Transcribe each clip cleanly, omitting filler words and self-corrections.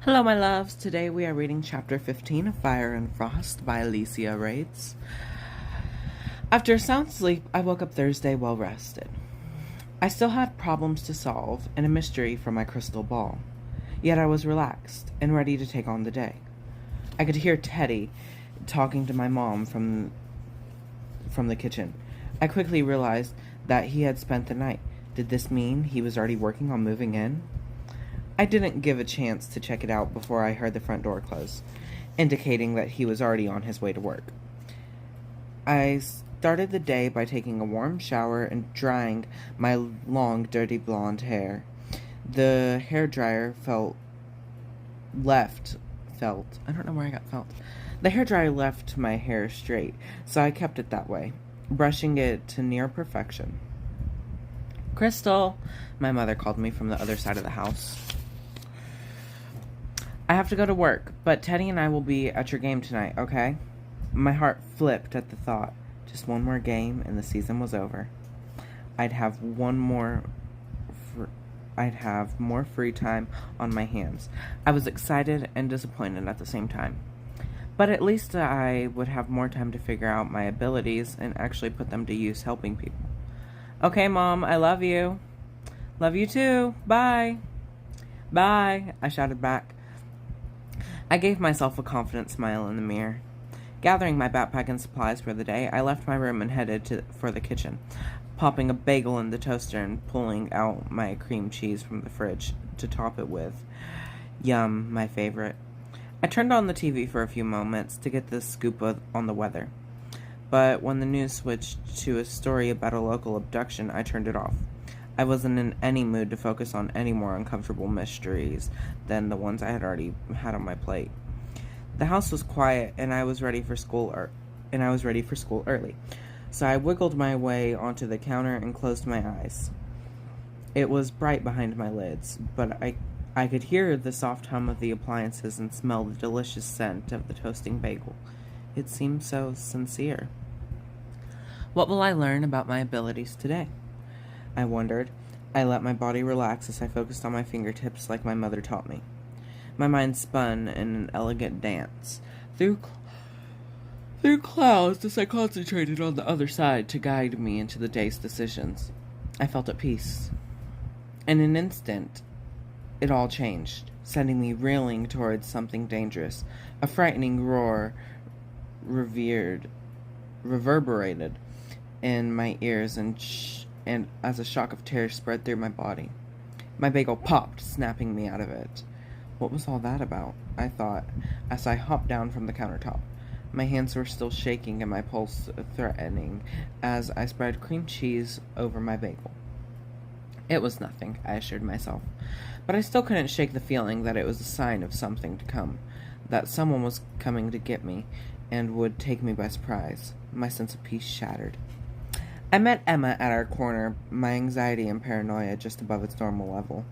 Hello, my loves. Today we are reading chapter 15 of Fire and Frost by Alicia Rates. After a sound sleep, I woke up Thursday well rested. I still had problems to solve and a mystery for my crystal ball, yet I was relaxed and ready to take on the day. I could hear Teddy talking to my mom from the kitchen. I quickly realized that he had spent the night. Did this mean he was already working on moving in? I didn't give a chance to check it out before I heard the front door close, indicating that he was already on his way to work. I started the day by taking a warm shower and drying my long, dirty blonde hair. The hairdryer I don't know where I got felt. The hairdryer left my hair straight, so I kept it that way, brushing it to near perfection. Crystal, my mother called me from the other side of the house. I have to go to work, but Teddy and I will be at your game tonight, okay? My heart flipped at the thought. Just one more game and the season was over. I'd have more free time on my hands. I was excited and disappointed at the same time. But at least I would have more time to figure out my abilities and actually put them to use helping people. Okay, Mom, I love you. Love you too. Bye. Bye, I shouted back. I gave myself a confident smile in the mirror. Gathering my backpack and supplies for the day, I left my room and headed for the kitchen, popping a bagel in the toaster and pulling out my cream cheese from the fridge to top it with. Yum, my favorite. I turned on the TV for a few moments to get the scoop on the weather. But when the news switched to a story about a local abduction, I turned it off. I wasn't in any mood to focus on any more uncomfortable mysteries than the ones I had already had on my plate. The house was quiet, and I was ready for school early. So I wiggled my way onto the counter and closed my eyes. It was bright behind my lids, but I could hear the soft hum of the appliances and smell the delicious scent of the toasting bagel. It seemed so sincere. What will I learn about my abilities today? I wondered. I let my body relax as I focused on my fingertips like my mother taught me. My mind spun in an elegant dance through clouds as I concentrated on the other side to guide me into the day's decisions. I felt at peace. In an instant, it all changed, sending me reeling towards something dangerous. A frightening roar reverberated in my ears and as a shock of terror spread through my body. My bagel popped, snapping me out of it. What was all that about? I thought, as I hopped down from the countertop. My hands were still shaking and my pulse threatening as I spread cream cheese over my bagel. It was nothing, I assured myself, but I still couldn't shake the feeling that it was a sign of something to come, that someone was coming to get me and would take me by surprise. My sense of peace shattered. I met Emma at our corner, my anxiety and paranoia just above its normal level.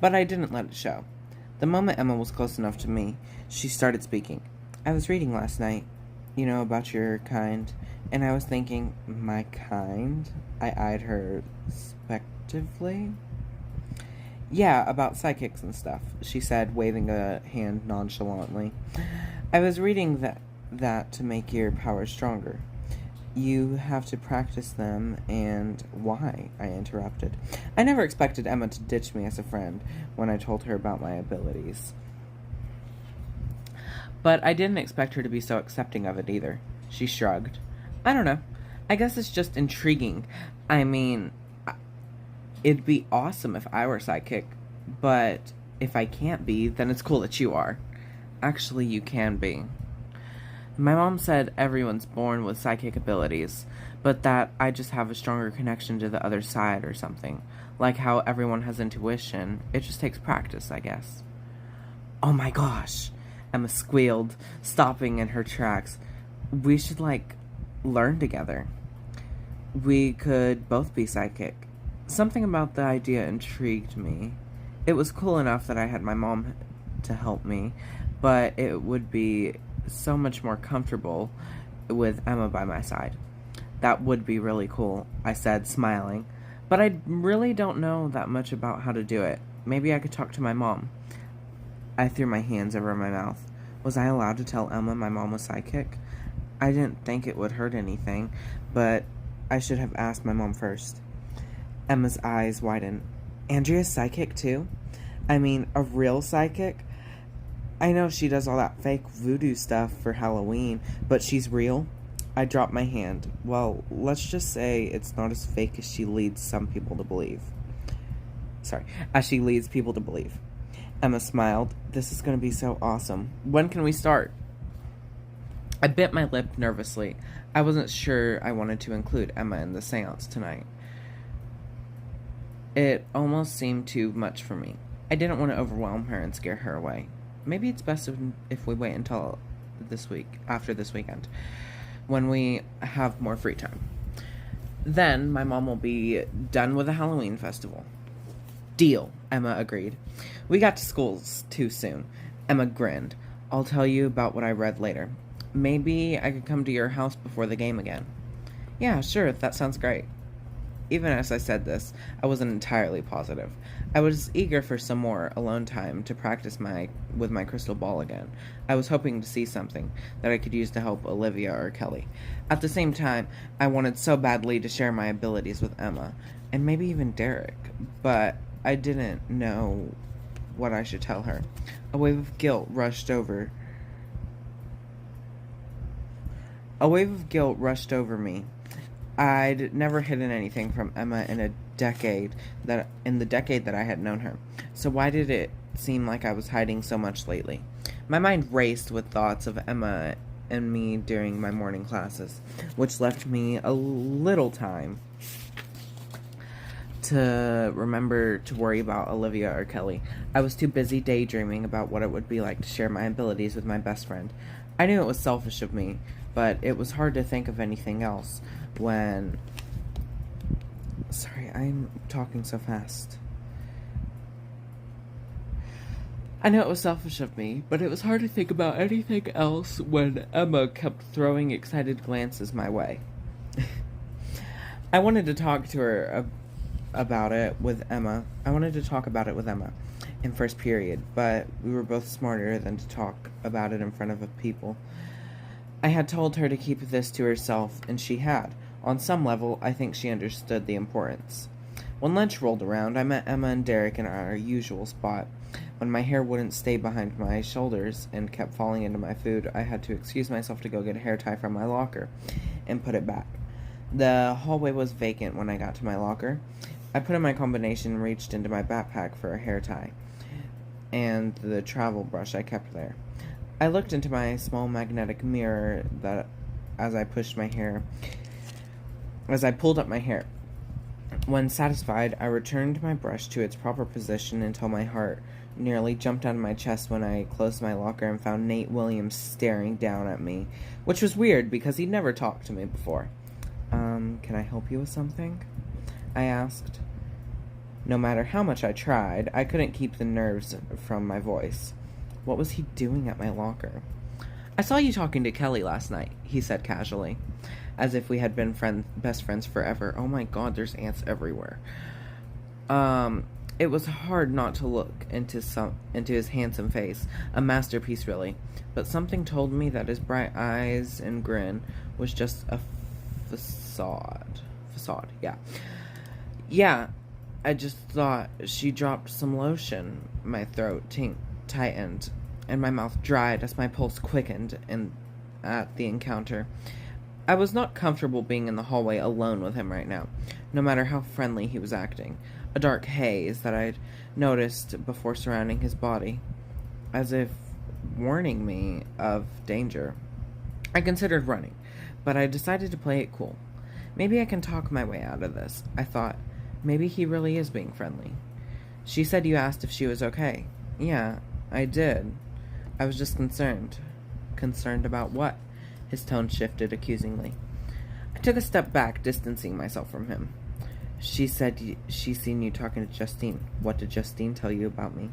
But I didn't let it show. The moment Emma was close enough to me, she started speaking. I was reading last night, about your kind, and I was thinking, my kind? I eyed her spectively. Yeah, about psychics and stuff, she said, waving a hand nonchalantly. I was reading that to make your powers stronger. You have to practice them, and why? I interrupted. I never expected Emma to ditch me as a friend when I told her about my abilities. But I didn't expect her to be so accepting of it either. She shrugged. I don't know. I guess it's just intriguing. I mean, it'd be awesome if I were psychic, but if I can't be, then it's cool that you are. Actually, you can be. My mom said everyone's born with psychic abilities, but that I just have a stronger connection to the other side or something. Like how everyone has intuition. It just takes practice, I guess. Oh my gosh, Emma squealed, stopping in her tracks. We should, learn together. We could both be psychic. Something about the idea intrigued me. It was cool enough that I had my mom to help me, but it would be so much more comfortable with Emma by my side. That would be really cool, I said, smiling. But I really don't know that much about how to do it. Maybe I could talk to my mom. I threw my hands over my mouth. Was I allowed to tell Emma my mom was psychic? I didn't think it would hurt anything, but I should have asked my mom first. Emma's eyes widened. Andrea's psychic too? I mean, a real psychic? I know she does all that fake voodoo stuff for Halloween, but she's real? I dropped my hand. Well, let's just say it's not as fake as she leads some people to believe. As she leads people to believe. Emma smiled. This is going to be so awesome. When can we start? I bit my lip nervously. I wasn't sure I wanted to include Emma in the seance tonight. It almost seemed too much for me. I didn't want to overwhelm her and scare her away. Maybe it's best if we wait until after this weekend, when we have more free time. Then my mom will be done with the Halloween festival. Deal, Emma agreed. We got to school too soon. Emma grinned. I'll tell you about what I read later. Maybe I could come to your house before the game again. Yeah, sure, that sounds great. Even as I said this, I wasn't entirely positive. I was eager for some more alone time to practice with my crystal ball again. I was hoping to see something that I could use to help Olivia or Kelly. At the same time, I wanted so badly to share my abilities with Emma, and maybe even Derek, but I didn't know what I should tell her. A wave of guilt rushed over me. I'd never hidden anything from Emma in the decade that I had known her. So why did it seem like I was hiding so much lately? My mind raced with thoughts of Emma and me during my morning classes, which left me a little time to remember to worry about Olivia or Kelly. I was too busy daydreaming about what it would be like to share my abilities with my best friend. I knew it was selfish of me, but it was hard to think of anything else when... Sorry, I'm talking so fast. I know it was selfish of me, but it was hard to think about anything else when Emma kept throwing excited glances my way. I wanted to talk to her about it with Emma. In first period, but we were both smarter than to talk about it in front of people. I had told her to keep this to herself, and she had. On some level, I think she understood the importance. When lunch rolled around, I met Emma and Derek in our usual spot. When my hair wouldn't stay behind my shoulders and kept falling into my food, I had to excuse myself to go get a hair tie from my locker and put it back. The hallway was vacant when I got to my locker. I put in my combination and reached into my backpack for a hair tie and the travel brush I kept there. I looked into my small magnetic mirror as I pulled up my hair. When satisfied, I returned my brush to its proper position until my heart nearly jumped out of my chest when I closed my locker and found Nate Williams staring down at me, which was weird because he'd never talked to me before. Can I help you with something? I asked. No matter how much I tried, I couldn't keep the nerves from my voice. What was he doing at my locker? I saw you talking to Kelly last night, he said casually, as if we had been best friends forever. Oh my god, there's ants everywhere. It was hard not to look into his handsome face, a masterpiece really, but something told me that his bright eyes and grin was just a facade, yeah. Yeah, I just thought she dropped some lotion. My throat tightened, and my mouth dried as my pulse quickened at the encounter. I was not comfortable being in the hallway alone with him right now, no matter how friendly he was acting. A dark haze that I'd noticed before surrounding his body, as if warning me of danger. I considered running, but I decided to play it cool. Maybe I can talk my way out of this, I thought. Maybe he really is being friendly. She said you asked if she was okay. Yeah, I did. I was just concerned. Concerned about what? His tone shifted accusingly. I took a step back, distancing myself from him. She said she's seen you talking to Justine. What did Justine tell you about me?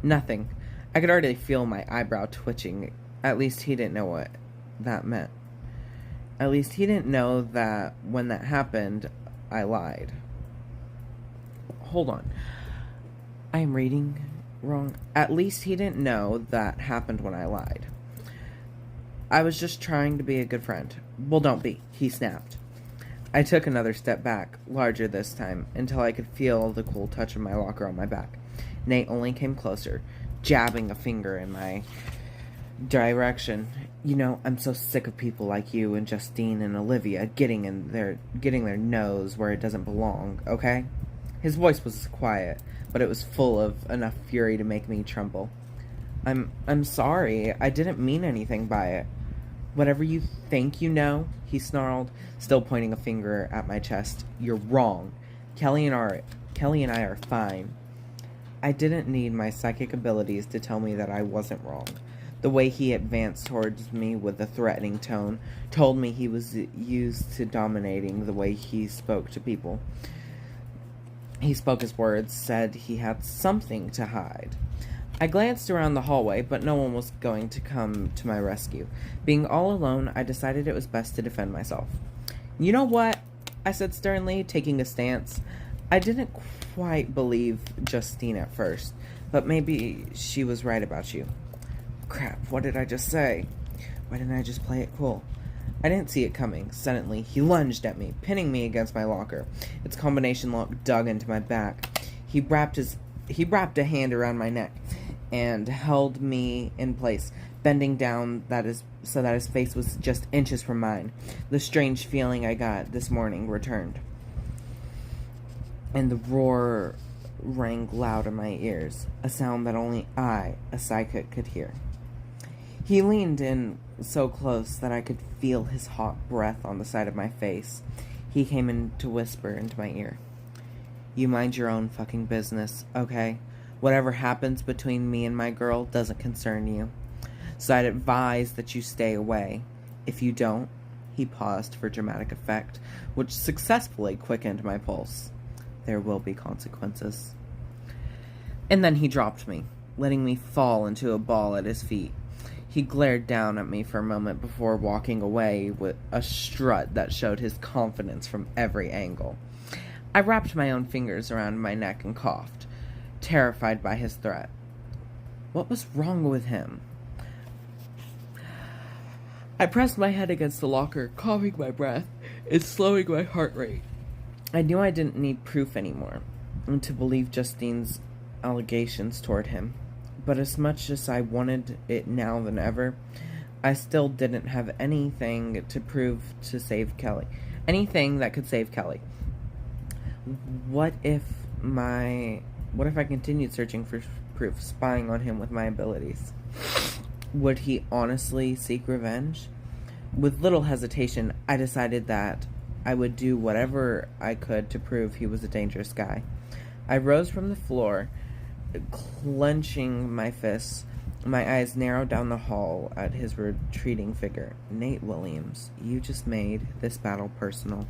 Nothing. I could already feel my eyebrow twitching. At least he didn't know what that meant. At least he didn't know that when that happened, I lied. Hold on. I am reading wrong. At least he didn't know that happened when I lied. I was just trying to be a good friend. Well, don't be, he snapped. I took another step back, larger this time, until I could feel the cool touch of my locker on my back. Nate only came closer, jabbing a finger in my direction. You know, I'm so sick of people like you and Justine and Olivia getting their nose where it doesn't belong, okay? His voice was quiet, but it was full of enough fury to make me tremble. I'm sorry. I didn't mean anything by it. Whatever you think you know, he snarled, still pointing a finger at my chest. You're wrong. Kelly and I are fine. I didn't need my psychic abilities to tell me that I wasn't wrong. The way he advanced towards me with a threatening tone told me he was used to dominating the way he spoke to people. He spoke his words, said he had something to hide. I glanced around the hallway, but no one was going to come to my rescue. Being all alone, I decided it was best to defend myself. You know what? I said sternly, taking a stance. I didn't quite believe Justine at first, but maybe she was right about you. Crap, what did I just say? Why didn't I just play it cool? I didn't see it coming. Suddenly, he lunged at me, pinning me against my locker. Its combination lock dug into my back. He wrapped a hand around my neck and held me in place, bending down so that his face was just inches from mine. The strange feeling I got this morning returned, and the roar rang loud in my ears, a sound that only I, a psychic, could hear. He leaned in so close that I could feel his hot breath on the side of my face. He came in to whisper into my ear. You mind your own fucking business, okay? Whatever happens between me and my girl doesn't concern you. So I'd advise that you stay away. If you don't, he paused for dramatic effect, which successfully quickened my pulse. There will be consequences. And then he dropped me, letting me fall into a ball at his feet. He glared down at me for a moment before walking away with a strut that showed his confidence from every angle. I wrapped my own fingers around my neck and coughed, terrified by his threat. What was wrong with him? I pressed my head against the locker, coughing my breath and slowing my heart rate. I knew I didn't need proof anymore to believe Justine's allegations toward him. But as much as I wanted it now than ever, I still didn't have anything to prove to save Kelly. Anything that could save Kelly. What if I continued searching for proof, spying on him with my abilities? Would he honestly seek revenge? With little hesitation, I decided that I would do whatever I could to prove he was a dangerous guy. I rose from the floor, clenching my fists. My eyes narrowed down the hall at his retreating figure. Nate Williams, you just made this battle personal,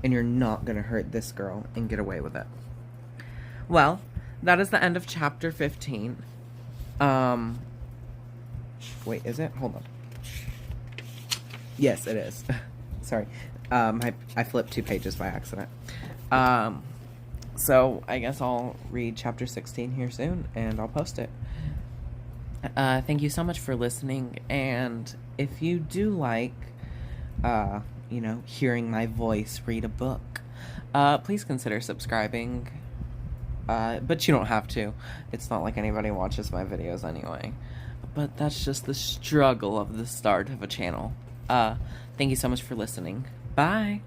and you're not going to hurt this girl and get away with it. Well, that is the end of chapter 15. Wait, is it? Hold on. Yes, it is. Sorry. I flipped 2 pages by accident. So I guess I'll read chapter 16 here soon, and I'll post it. Thank you so much for listening, and if you do like, hearing my voice read a book, please consider subscribing, but you don't have to. It's not like anybody watches my videos anyway, but that's just the struggle of the start of a channel. Thank you so much for listening. Bye!